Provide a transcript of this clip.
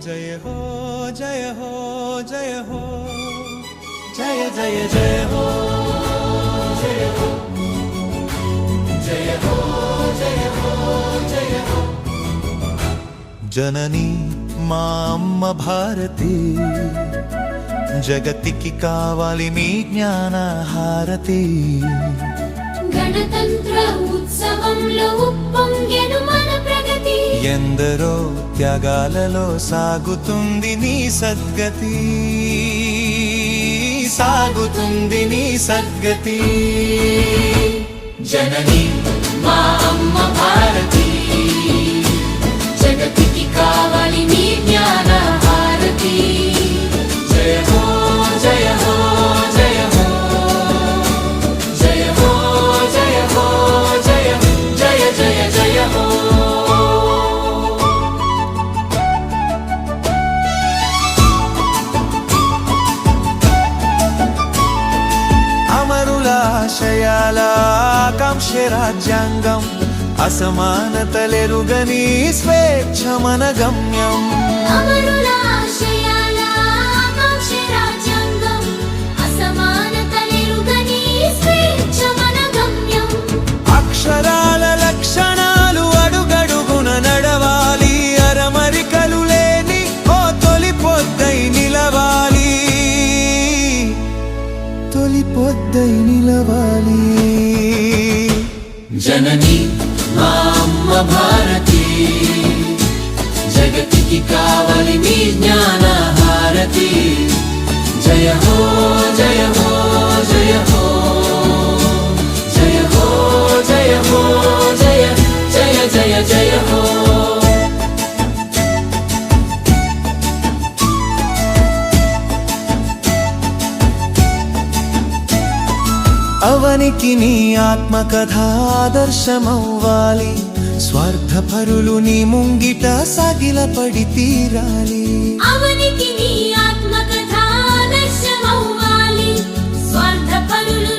జయ హో జయ హో జయ హో జయ జయ జయ హో జయ హో జయ హో జయ హో జయ హో జనని మా అమ్మ భారతి జగతికి కావాలి మీ జ్ఞాన హారతి గణతంత్ర ఉత్సవంలో ఉప్పొంగెను మన ప్రగతి ఎందరో త్యాగాలలో సాగుతుంది నీ సద్గతి సాగుతుంది నీ సద్గతి జనని మా అమ్మ భారతి జగతికి కావాలి నీ జ్ఞాన హారతి జయ హో జయ హో జయ హో జయ హో జయ హో జయ జయ జయ జయ హో అమరుల ఆశయాల ఆకాంక్ష రాజ్యాంగం అసమానతలెరుగని స్వేచ్ఛ మన గమ్యం అమరుల ఆశయాల ఆకాంక్ష రాజ్యాంగం అసమానతలెరుగని స్వేచ్ఛ మన గమ్యం అక్షరాల లక్షణాలు అడుగడుగున నడవాలి అరమరికలు లేని ఓ తొలి పొద్దై నిలవాలి తొలి పొద్దై నిలవాలి జనని మా అమ్మ భారతి జగతికి కావాలి నీ జ్ఞాన హారతి జయ హో జయ హో జయ హో జయ హో జయ హో జయ జయ జయ జయ హో అవనికి నీ ఆత్మకథ ఆదర్శమవ్వాలి స్వార్థపరులు నీ ముంగిట సాగిలపడి తీరాలి అవనికి నీ ఆత్మకథ ఆదర్శమవ్వాలి స్వార్థపరులు